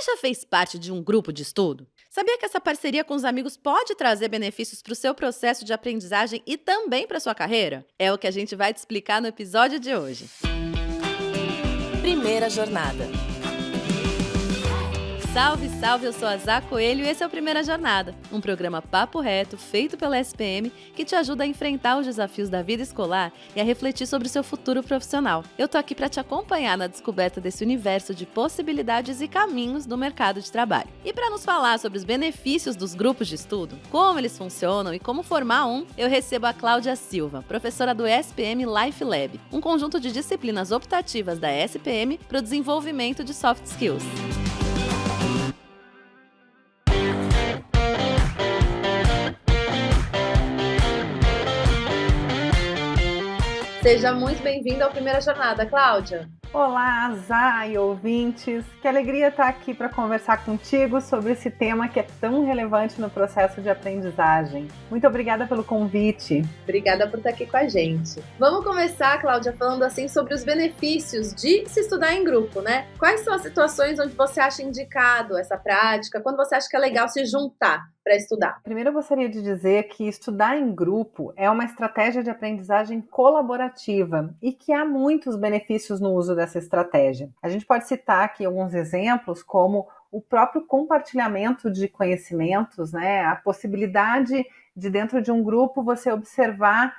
já fez parte de um grupo de estudo? Sabia que essa parceria com os amigos pode trazer benefícios para o seu processo de aprendizagem e também para sua carreira? É o que a gente vai te explicar no episódio de hoje. Primeira jornada. Salve, salve! Eu sou a Zá Coelho e esse é o Primeira Jornada, um programa papo reto feito pela SPM que te ajuda a enfrentar os desafios da vida escolar e a refletir sobre o seu futuro profissional. Eu tô aqui para te acompanhar na descoberta desse universo de possibilidades e caminhos do mercado de trabalho. E para nos falar sobre os benefícios dos grupos de estudo, como eles funcionam e como formar um, eu recebo a Cláudia Silva, professora do SPM Life Lab, um conjunto de disciplinas optativas da SPM para o desenvolvimento de soft skills. Seja muito bem-vinda ao Primeira Jornada, Cláudia. Olá, Zá e ouvintes. Que alegria estar aqui para conversar contigo sobre esse tema que é tão relevante no processo de aprendizagem. Muito obrigada pelo convite. Obrigada por estar aqui com a gente. Vamos começar, Cláudia, falando assim sobre os benefícios de se estudar em grupo, né? Quais são as situações onde você acha indicado essa prática? Quando você acha que é legal se juntar para estudar? Primeiro, eu gostaria de dizer que estudar em grupo é uma estratégia de aprendizagem colaborativa e que há muitos benefícios no uso dessa estratégia. A gente pode citar aqui alguns exemplos, como o próprio compartilhamento de conhecimentos, né? A possibilidade de, dentro de um grupo, você observar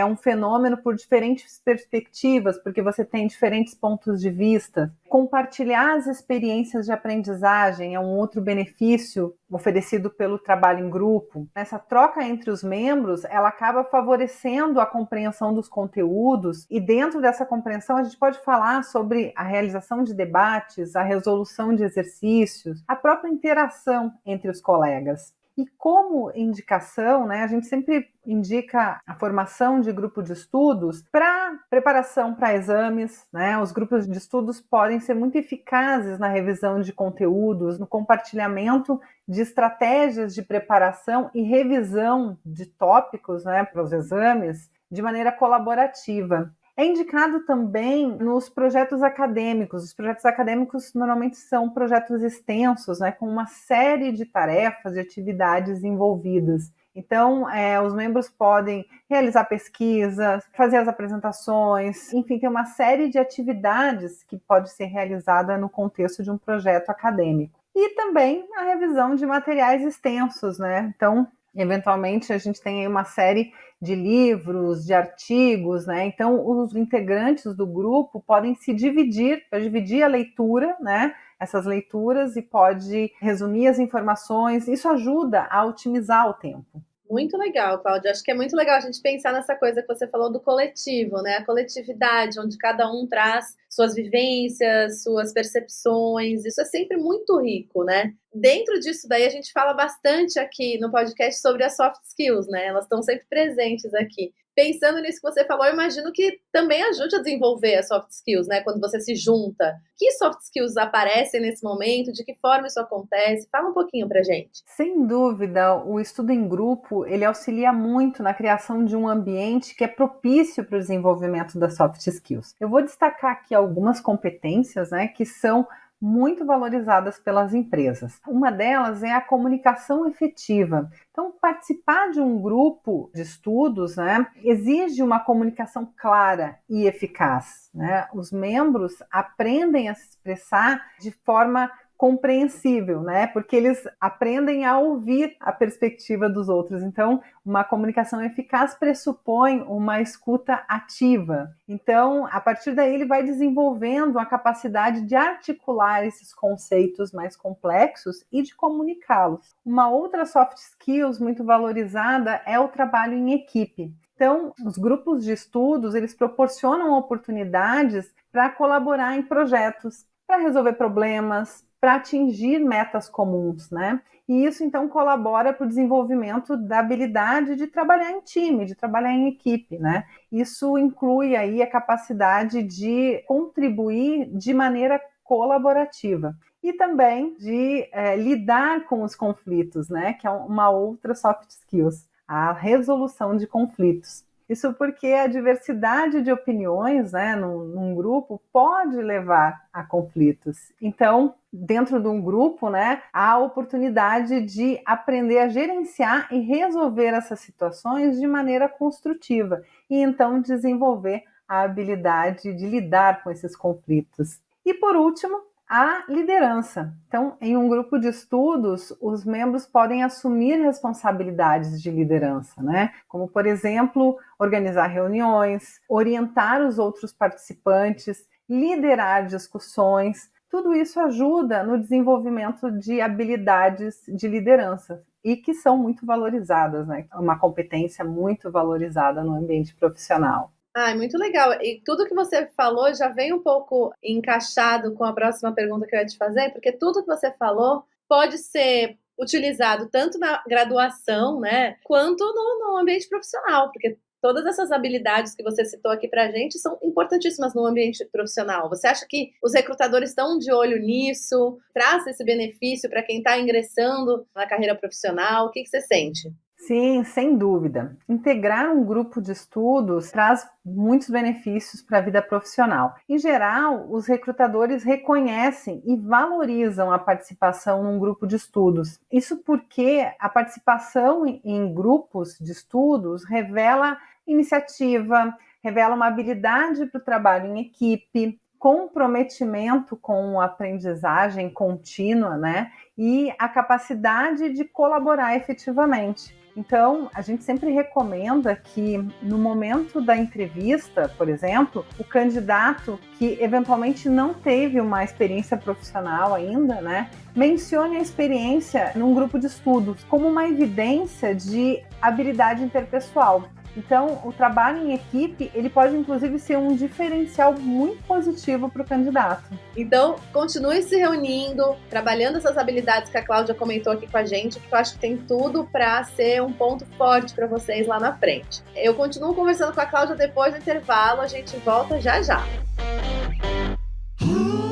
um fenômeno por diferentes perspectivas, porque você tem diferentes pontos de vista. Compartilhar as experiências de aprendizagem é um outro benefício oferecido pelo trabalho em grupo. Essa troca entre os membros, ela acaba favorecendo a compreensão dos conteúdos e dentro dessa compreensão a gente pode falar sobre a realização de debates, a resolução de exercícios, a própria interação entre os colegas. E como indicação, né, a gente sempre indica a formação de grupo de estudos para preparação para exames, né? Os grupos de estudos podem ser muito eficazes na revisão de conteúdos, no compartilhamento de estratégias de preparação e revisão de tópicos, né, para os exames de maneira colaborativa. É indicado também nos projetos acadêmicos. Os projetos acadêmicos normalmente são projetos extensos, né, com uma série de tarefas e atividades envolvidas. Então, os membros podem realizar pesquisas, fazer as apresentações, enfim, tem uma série de atividades que pode ser realizada no contexto de um projeto acadêmico. E também a revisão de materiais extensos, né? Então, eventualmente, a gente tem aí uma série de livros, de artigos, né? Então, os integrantes do grupo podem se dividir, para dividir a leitura, né? Essas leituras e pode resumir as informações. Isso ajuda a otimizar o tempo. Muito legal, Cláudia. Acho que é muito legal a gente pensar nessa coisa que você falou do coletivo, né? A coletividade, onde cada um traz suas vivências, suas percepções. Isso é sempre muito rico, né? Dentro disso daí, a gente fala bastante aqui no podcast sobre as soft skills, né? Elas estão sempre presentes aqui. Pensando nisso que você falou, eu imagino que também ajude a desenvolver as soft skills, né? Quando você se junta. Que soft skills aparecem nesse momento? De que forma isso acontece? Fala um pouquinho pra gente. Sem dúvida, o estudo em grupo, ele auxilia muito na criação de um ambiente que é propício para o desenvolvimento das soft skills. Eu vou destacar aqui algumas competências, né, que são muito valorizadas pelas empresas. Uma delas é a comunicação efetiva. Então, participar de um grupo de estudos, né, exige uma comunicação clara e eficaz, né? Os membros aprendem a se expressar de forma compreensível, né? Porque eles aprendem a ouvir a perspectiva dos outros. Então, uma comunicação eficaz pressupõe uma escuta ativa. Então, a partir daí, ele vai desenvolvendo a capacidade de articular esses conceitos mais complexos e de comunicá-los. Uma outra soft skills muito valorizada é o trabalho em equipe. Então, os grupos de estudos, eles proporcionam oportunidades para colaborar em projetos, para resolver problemas, para atingir metas comuns, né? E isso, então, colabora para o desenvolvimento da habilidade de trabalhar em time, de trabalhar em equipe, né? Isso inclui aí a capacidade de contribuir de maneira colaborativa e também de lidar com os conflitos, né? Que é uma outra soft skills, a resolução de conflitos. Isso porque a diversidade de opiniões, né, num grupo pode levar a conflitos. Então, dentro de um grupo, né, há a oportunidade de aprender a gerenciar e resolver essas situações de maneira construtiva e então desenvolver a habilidade de lidar com esses conflitos. E por último, a liderança. Então, em um grupo de estudos, os membros podem assumir responsabilidades de liderança, né? Como, por exemplo, organizar reuniões, orientar os outros participantes, liderar discussões. Tudo isso ajuda no desenvolvimento de habilidades de liderança e que são muito valorizadas, né? É uma competência muito valorizada no ambiente profissional. Muito legal. E tudo que você falou já vem um pouco encaixado com a próxima pergunta que eu ia te fazer, porque tudo que você falou pode ser utilizado tanto na graduação, né, quanto no ambiente profissional, porque todas essas habilidades que você citou aqui pra gente são importantíssimas no ambiente profissional. Você acha que os recrutadores estão de olho nisso? Traz esse benefício para quem está ingressando na carreira profissional? O que você sente? Sim, sem dúvida. Integrar um grupo de estudos traz muitos benefícios para a vida profissional. Em geral, os recrutadores reconhecem e valorizam a participação num grupo de estudos. Isso porque a participação em grupos de estudos revela iniciativa, revela uma habilidade para o trabalho em equipe, comprometimento com a aprendizagem contínua, né? E a capacidade de colaborar efetivamente. Então, a gente sempre recomenda que no momento da entrevista, por exemplo, o candidato que eventualmente não teve uma experiência profissional ainda, né, mencione a experiência num grupo de estudos como uma evidência de habilidade interpessoal. Então, o trabalho em equipe, ele pode inclusive ser um diferencial muito positivo para o candidato. Então, continue se reunindo, trabalhando essas habilidades que a Cláudia comentou aqui com a gente, porque eu acho que tem tudo para ser um ponto forte para vocês lá na frente. Eu continuo conversando com a Cláudia depois do intervalo, a gente volta já já.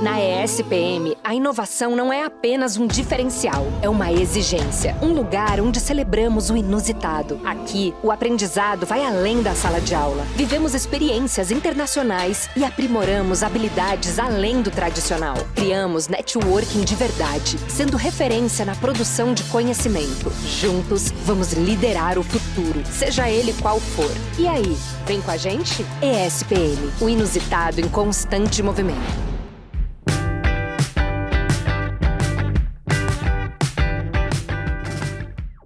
Na ESPM, a inovação não é apenas um diferencial, é uma exigência. Um lugar onde celebramos o inusitado. Aqui, o aprendizado vai além da sala de aula. Vivemos experiências internacionais e aprimoramos habilidades além do tradicional. Criamos networking de verdade, sendo referência na produção de conhecimento. Juntos, vamos liderar o futuro, seja ele qual for. E aí, vem com a gente? ESPM, o inusitado em constante movimento.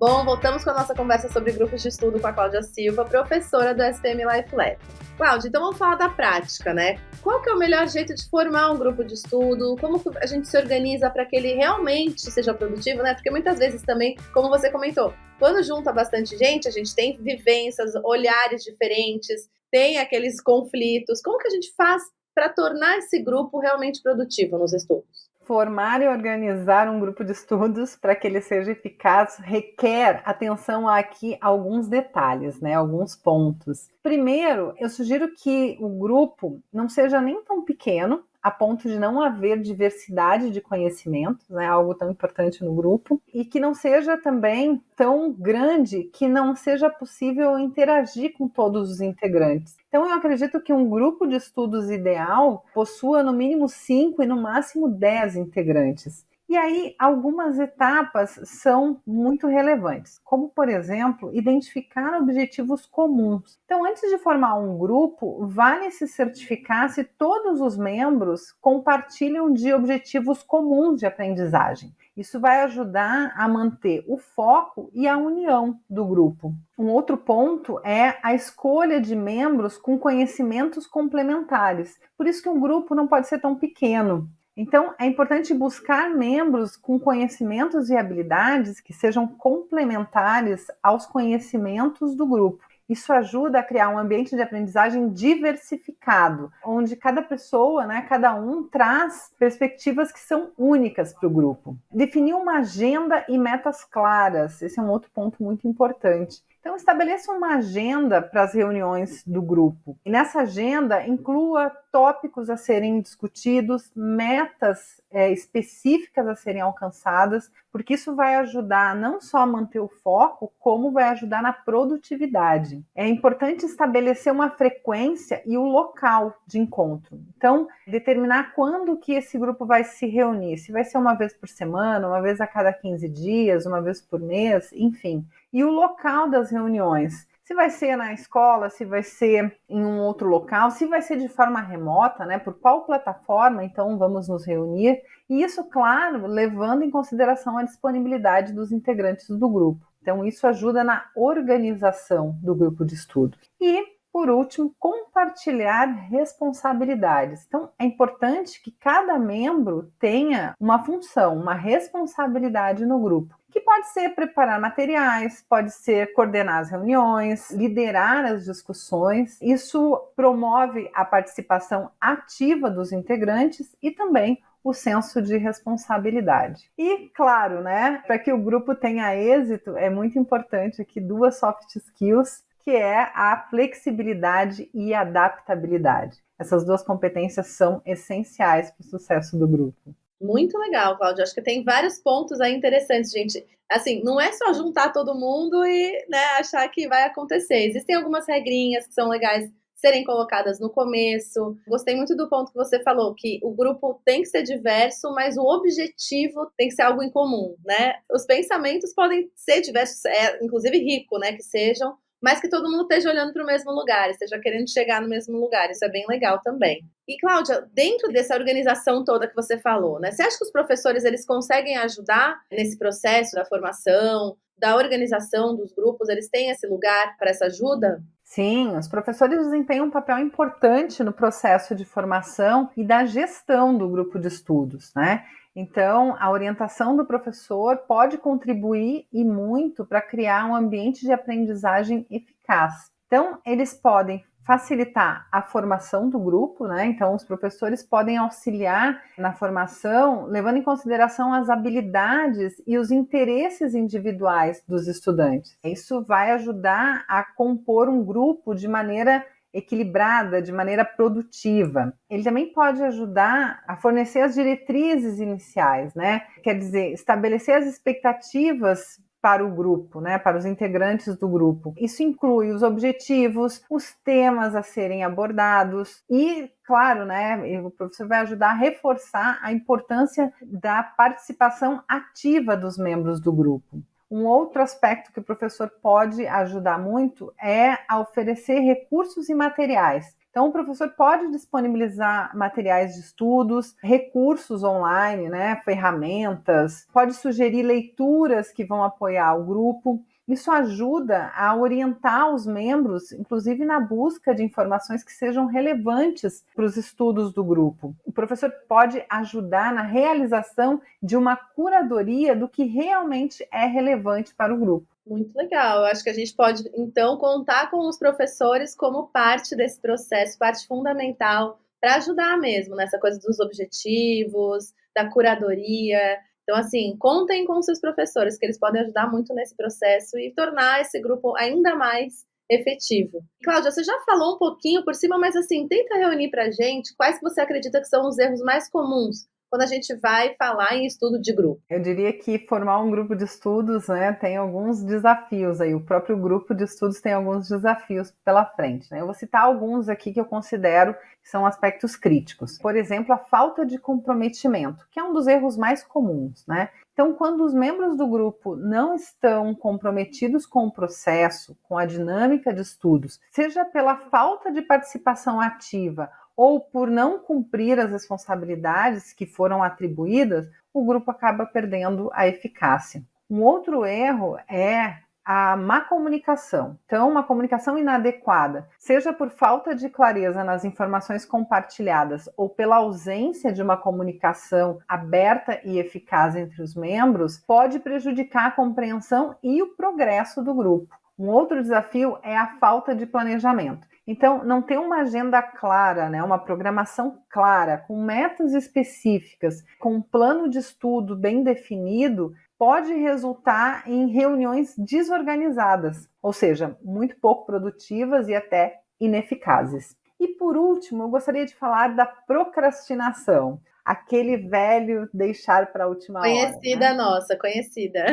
Bom, voltamos com a nossa conversa sobre grupos de estudo com a Cláudia Silva, professora do SPM Life Lab. Cláudia, então vamos falar da prática, né? Qual que é o melhor jeito de formar um grupo de estudo? Como a gente se organiza para que ele realmente seja produtivo, né? Porque muitas vezes também, como você comentou, quando junta bastante gente, a gente tem vivências, olhares diferentes, tem aqueles conflitos. Como que a gente faz para tornar esse grupo realmente produtivo nos estudos? Formar e organizar um grupo de estudos para que ele seja eficaz requer atenção aqui a alguns detalhes, né? Alguns pontos. Primeiro, eu sugiro que o grupo não seja nem tão pequeno, a ponto de não haver diversidade de conhecimentos, né, algo tão importante no grupo, e que não seja também tão grande que não seja possível interagir com todos os integrantes. Então, eu acredito que um grupo de estudos ideal possua no mínimo 5 e no máximo 10 integrantes. E aí, algumas etapas são muito relevantes, como, por exemplo, identificar objetivos comuns. Então, antes de formar um grupo, vale se certificar se todos os membros compartilham de objetivos comuns de aprendizagem. Isso vai ajudar a manter o foco e a união do grupo. Um outro ponto é a escolha de membros com conhecimentos complementares. Por isso que um grupo não pode ser tão pequeno. Então, é importante buscar membros com conhecimentos e habilidades que sejam complementares aos conhecimentos do grupo. Isso ajuda a criar um ambiente de aprendizagem diversificado, onde cada pessoa, né, cada um traz perspectivas que são únicas para o grupo. Definir uma agenda e metas claras, esse é um outro ponto muito importante. Então, estabeleça uma agenda para as reuniões do grupo. E nessa agenda, inclua tópicos a serem discutidos, metas específicas a serem alcançadas, porque isso vai ajudar não só a manter o foco, como vai ajudar na produtividade. É importante estabelecer uma frequência e o local de encontro. Então, determinar quando que esse grupo vai se reunir. Se vai ser uma vez por semana, uma vez a cada 15 dias, uma vez por mês, enfim. E o local das reuniões. Se vai ser na escola, se vai ser em um outro local, se vai ser de forma remota, né? Por qual plataforma, então, vamos nos reunir. E isso, claro, levando em consideração a disponibilidade dos integrantes do grupo. Então, isso ajuda na organização do grupo de estudo. E, por último, compartilhar responsabilidades. Então, é importante que cada membro tenha uma função, uma responsabilidade no grupo, que pode ser preparar materiais, pode ser coordenar as reuniões, liderar as discussões. Isso promove a participação ativa dos integrantes e também o senso de responsabilidade. E, claro, né, para que o grupo tenha êxito, é muito importante aqui 2 soft skills, que é a flexibilidade e adaptabilidade. Essas 2 competências são essenciais para o sucesso do grupo. Muito legal, Cláudia. Acho que tem vários pontos aí interessantes, gente. Assim, não é só juntar todo mundo e, né, achar que vai acontecer. Existem algumas regrinhas que são legais serem colocadas no começo. Gostei muito do ponto que você falou, que o grupo tem que ser diverso, mas o objetivo tem que ser algo em comum, né? Os pensamentos podem ser diversos, inclusive rico, né, que sejam, mas que todo mundo esteja olhando para o mesmo lugar, esteja querendo chegar no mesmo lugar. Isso é bem legal também. E, Cláudia, dentro dessa organização toda que você falou, né, você acha que os professores eles conseguem ajudar nesse processo da formação, da organização dos grupos? Eles têm esse lugar para essa ajuda? Sim, os professores desempenham um papel importante no processo de formação e da gestão do grupo de estudos, né? Então, a orientação do professor pode contribuir e muito para criar um ambiente de aprendizagem eficaz. Então, eles podem facilitar a formação do grupo, né? Então, os professores podem auxiliar na formação, levando em consideração as habilidades e os interesses individuais dos estudantes. Isso vai ajudar a compor um grupo de maneira equilibrada, de maneira produtiva. Ele também pode ajudar a fornecer as diretrizes iniciais, né? Quer dizer, estabelecer as expectativas para o grupo, né, para os integrantes do grupo. Isso inclui os objetivos, os temas a serem abordados e, claro, né, o professor vai ajudar a reforçar a importância da participação ativa dos membros do grupo. Um outro aspecto que o professor pode ajudar muito é a oferecer recursos e materiais. Então, o professor pode disponibilizar materiais de estudos, recursos online, né, ferramentas, pode sugerir leituras que vão apoiar o grupo. Isso ajuda a orientar os membros, inclusive na busca de informações que sejam relevantes para os estudos do grupo. O professor pode ajudar na realização de uma curadoria do que realmente é relevante para o grupo. Muito legal. Eu acho que a gente pode, então, contar com os professores como parte desse processo, parte fundamental para ajudar mesmo nessa coisa dos objetivos, da curadoria. Então, assim, contem com seus professores, que eles podem ajudar muito nesse processo e tornar esse grupo ainda mais efetivo. Cláudia, você já falou um pouquinho por cima, mas assim, tenta reunir para a gente quais que você acredita que são os erros mais comuns quando a gente vai falar em estudo de grupo. Eu diria que formar um grupo de estudos, né, tem alguns desafios aí. O próprio grupo de estudos tem alguns desafios pela frente, né? Eu vou citar alguns aqui que eu considero que são aspectos críticos. Por exemplo, a falta de comprometimento, que é um dos erros mais comuns, né? Então, quando os membros do grupo não estão comprometidos com o processo, com a dinâmica de estudos, seja pela falta de participação ativa ou por não cumprir as responsabilidades que foram atribuídas, o grupo acaba perdendo a eficácia. Um outro erro é a má comunicação. Então, uma comunicação inadequada, seja por falta de clareza nas informações compartilhadas ou pela ausência de uma comunicação aberta e eficaz entre os membros, pode prejudicar a compreensão e o progresso do grupo. Um outro desafio é a falta de planejamento. Então, não ter uma agenda clara, né, uma programação clara, com metas específicas, com um plano de estudo bem definido, pode resultar em reuniões desorganizadas, ou seja, muito pouco produtivas e até ineficazes. E por último, eu gostaria de falar da procrastinação, aquele velho deixar para a última hora. Conhecida nossa, conhecida.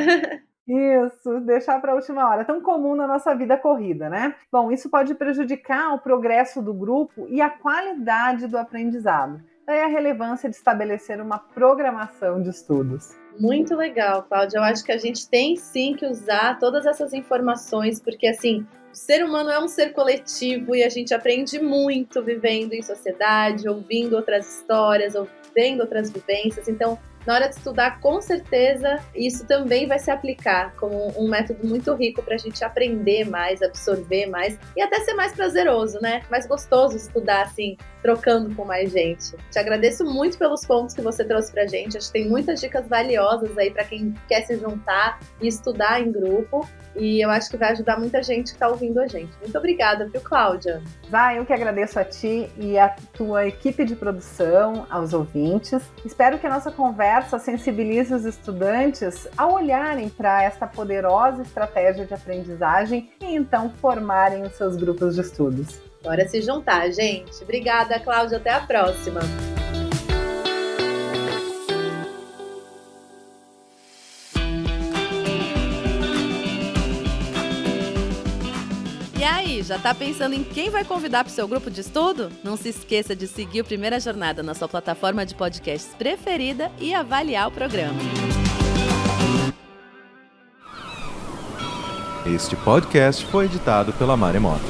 Isso, deixar para a última hora, tão comum na nossa vida corrida, né? Bom, isso pode prejudicar o progresso do grupo e a qualidade do aprendizado. Daí a relevância de estabelecer uma programação de estudos. Muito legal, Cláudia. Eu acho que a gente tem sim que usar todas essas informações, porque assim, o ser humano é um ser coletivo e a gente aprende muito vivendo em sociedade, ouvindo outras histórias, vendo outras vivências. Então, na hora de estudar, com certeza, isso também vai se aplicar como um método muito rico para a gente aprender mais, absorver mais e até ser mais prazeroso, né? Mais gostoso estudar, assim, trocando com mais gente. Te agradeço muito pelos pontos que você trouxe pra gente. Acho que tem muitas dicas valiosas aí para quem quer se juntar e estudar em grupo. E eu acho que vai ajudar muita gente que está ouvindo a gente. Muito obrigada, viu, Cláudia? Eu que agradeço a ti e a tua equipe de produção, aos ouvintes. Espero que a nossa conversa sensibilize os estudantes a olharem para esta poderosa estratégia de aprendizagem e então formarem os seus grupos de estudos. Bora se juntar, gente. Obrigada, Cláudia. Até a próxima. E aí, já tá pensando em quem vai convidar para o seu grupo de estudo? Não se esqueça de seguir o Primeira Jornada na sua plataforma de podcasts preferida e avaliar o programa. Este podcast foi editado pela Maremoto.